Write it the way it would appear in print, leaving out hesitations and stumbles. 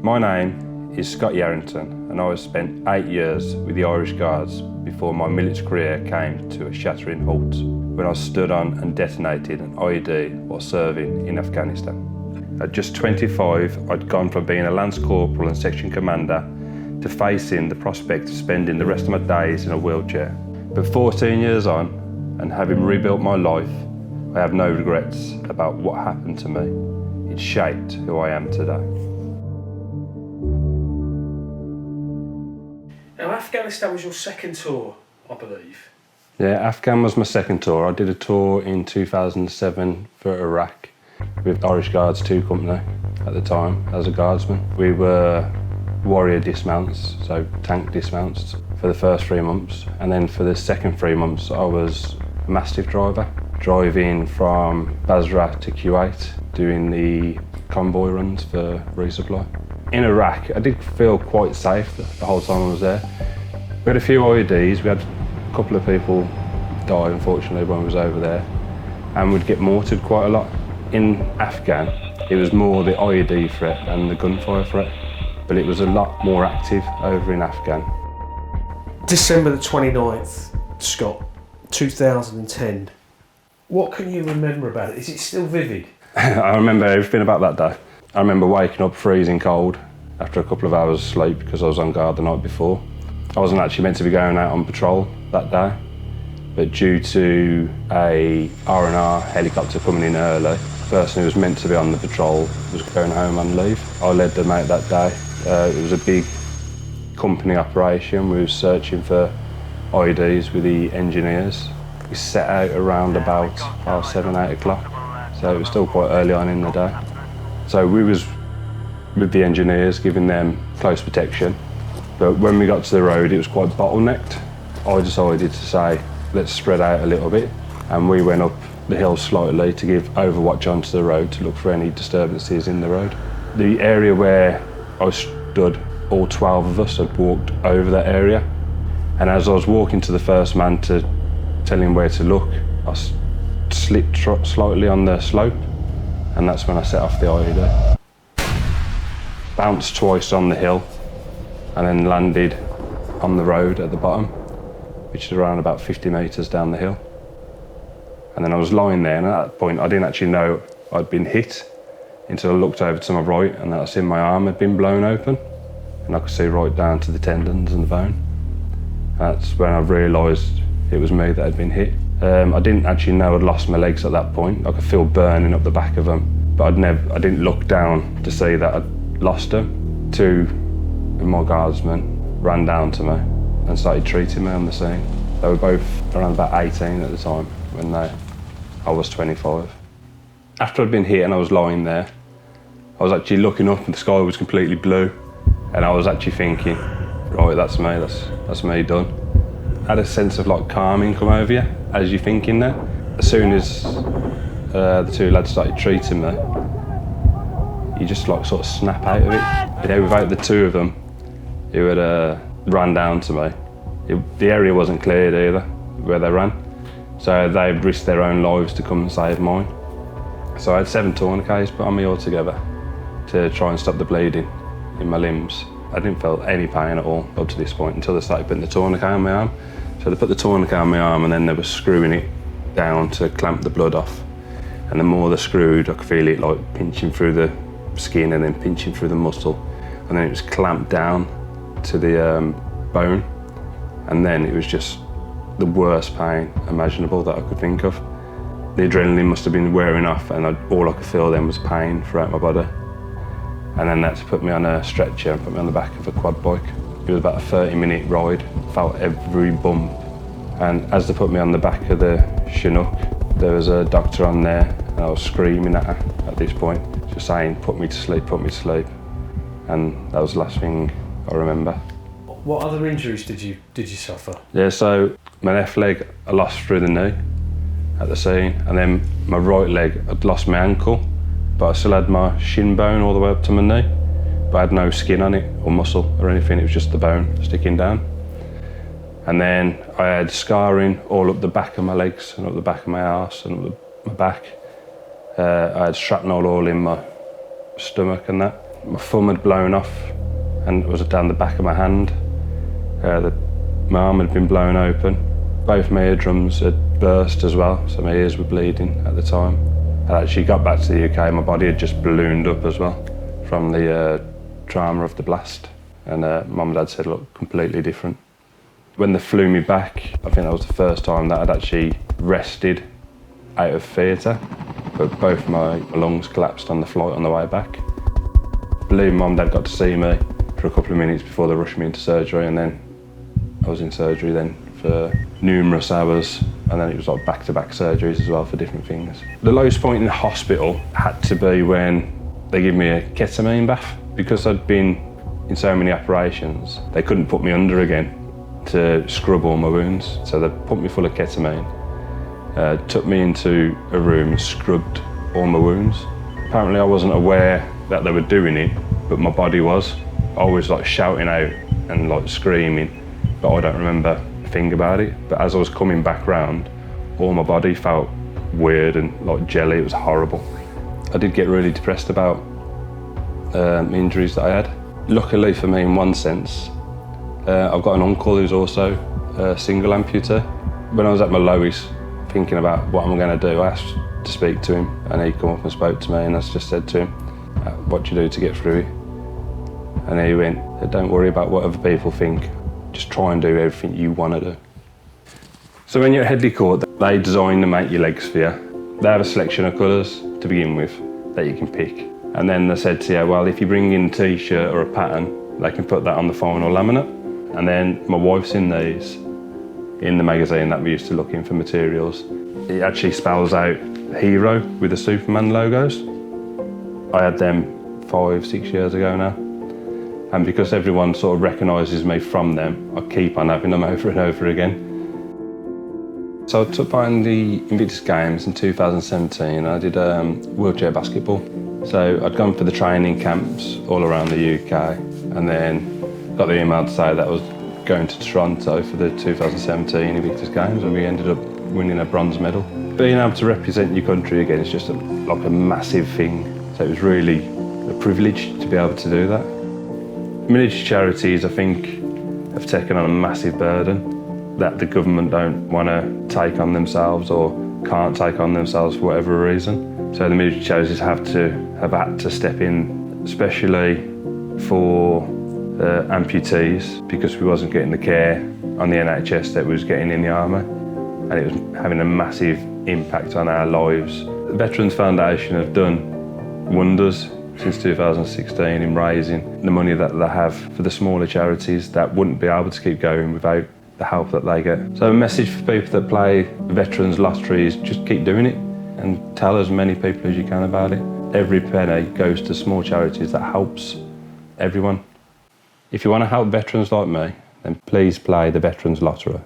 My name is Scott Yarrington and I spent 8 years with the Irish Guards before my military career came to a shattering halt when I stood on and detonated an IED while serving in Afghanistan. At just 25, I'd gone from being a Lance Corporal and Section Commander to facing the prospect of spending the rest of my days in a wheelchair. But 14 years on, and having rebuilt my life, I have no regrets about what happened to me. It shaped who I am today. Now, Afghanistan was your second tour, I believe. Yeah, Afghan was my second tour. I did a tour in 2007 for Iraq with Irish Guards 2 Company at the time as a guardsman. We were warrior dismounts, so tank dismounts for the first 3 months. And then for the second 3 months, I was a Mastiff driver, driving from Basra to Kuwait, doing the convoy runs for resupply. In Iraq, I did feel quite safe the whole time I was there. We had a few IEDs, we had a couple of people die unfortunately when I was over there, and we'd get mortared quite a lot. In Afghan, it was more the IED threat and the gunfire threat, but it was a lot more active over in Afghan. December the 29th, Scott, 2010. What can you remember about it? Is it still vivid? I remember everything about that day. I remember waking up freezing cold after a couple of hours sleep because I was on guard the night before. I wasn't actually meant to be going out on patrol that day, but due to a R&R helicopter coming in early, the person who was meant to be on the patrol was going home on leave. I led them out that day. It was a big company operation. We were searching for IEDs with the engineers. We set out around about 7, 8 o'clock, so it was still quite early on in the day. So we was with the engineers, giving them close protection. But when we got to the road, it was quite bottlenecked. I decided to say, let's spread out a little bit. And we went up the hill slightly to give overwatch onto the road to look for any disturbances in the road. The area where I stood, all 12 of us had walked over that area. And as I was walking to the first man to tell him where to look, I slipped slightly on the slope, and that's when I set off the IED. Bounced twice on the hill, and then landed on the road at the bottom, which is around about 50 metres down the hill. And then I was lying there, and at that point I didn't actually know I'd been hit until I looked over to my right, and I seen my arm had been blown open, and I could see right down to the tendons and the bone. That's when I realised it was me that had been hit. I didn't actually know I'd lost my legs at that point. I could feel burning up the back of them, but I didn't look down to see that I'd lost them. 2 of my guardsmen ran down to me and started treating me on the scene. They were both around about 18 at the time when I was 25. After I'd been hit and I was lying there, I was actually looking up and the sky was completely blue, and I was actually thinking, right, that's me, that's me done. I had a sense of like calming come over you as you're thinking there. As soon as the 2 lads started treating me, you just like sort of snap out of it. You know, without the 2 of them who had ran down to me, the area wasn't cleared either where they ran, so they risked their own lives to come and save mine. So I had 7 tourniquets put on me altogether to try and stop the bleeding in my limbs. I didn't feel any pain at all up to this point until they started putting the tourniquet on my arm. So they put the tourniquet on my arm and then they were screwing it down to clamp the blood off. And the more they screwed, I could feel it like pinching through the skin and then pinching through the muscle. And then it was clamped down to the bone. And then it was just the worst pain imaginable that I could think of. The adrenaline must have been wearing off, and all I could feel then was pain throughout my body. And then they had to put me on a stretcher and put me on the back of a quad bike. It was about a 30-minute ride, felt every bump. And as they put me on the back of the Chinook, there was a doctor on there, and I was screaming at her at this point, just saying, put me to sleep, put me to sleep. And that was the last thing I remember. What other injuries did you suffer? Yeah, so my left leg I lost through the knee at the scene, and then my right leg I'd lost my ankle, but I still had my shin bone all the way up to my knee, but I had no skin on it or muscle or anything, it was just the bone sticking down. And then I had scarring all up the back of my legs and up the back of my arse and up my back. I had shrapnel all in my stomach and that. My thumb had blown off and it was down the back of my hand. My arm had been blown open. Both my eardrums had burst as well, so my ears were bleeding at the time. I actually got back to the UK, my body had just ballooned up as well from the trauma of the blast. And Mum and Dad said, look, completely different. When they flew me back, I think that was the first time that I'd actually rested out of theatre, but both my lungs collapsed on the flight on the way back. I believe Mum and Dad got to see me for a couple of minutes before they rushed me into surgery, and then I was in surgery then for numerous hours, and then it was like back-to-back surgeries as well for different things. The lowest point in the hospital had to be when they gave me a ketamine bath. Because I'd been in so many operations, they couldn't put me under again to scrub all my wounds. So they put me full of ketamine, took me into a room and scrubbed all my wounds. Apparently I wasn't aware that they were doing it, but my body was. I was like shouting out and like screaming, but I don't remember a thing about it. But as I was coming back round, all my body felt weird and like jelly. It was horrible. I did get really depressed about injuries that I had. Luckily for me, in one sense, I've got an uncle who's also a single amputee. When I was at my lowest, thinking about what I'm going to do, I asked to speak to him, and he come up and spoke to me, and I just said to him, what do you do to get through it? And he went, don't worry about what other people think, just try and do everything you want to do. So when you're at Headley Court, they design and make your legs for you. They have a selection of colours to begin with that you can pick. And then they said to you, well, if you bring in a t-shirt or a pattern, they can put that on the final laminate. And then my wife's in these, in the magazine that we used to look in for materials. It actually spells out Hero with the Superman logos. I had them 5-6 years ago now. And because everyone sort of recognises me from them, I keep on having them over and over again. So I took part in the Invictus Games in 2017. I did wheelchair basketball. So I'd gone for the training camps all around the UK, and then got the email to say that I was going to Toronto for the 2017 Invictus Games, and we ended up winning a bronze medal. Being able to represent your country again is just like a massive thing. So it was really a privilege to be able to do that. Miniature charities, I think, have taken on a massive burden that the government don't want to take on themselves or can't take on themselves for whatever reason. So the miniature charities have had to step in, especially for amputees, because we wasn't getting the care on the NHS that we was getting in the army, and it was having a massive impact on our lives. The Veterans Foundation have done wonders since 2016 in raising the money that they have for the smaller charities that wouldn't be able to keep going without the help that they get. So a message for people that play the Veterans Lottery is just keep doing it and tell as many people as you can about it. Every penny goes to small charities that helps everyone. If you want to help veterans like me, then please play the Veterans Lottery.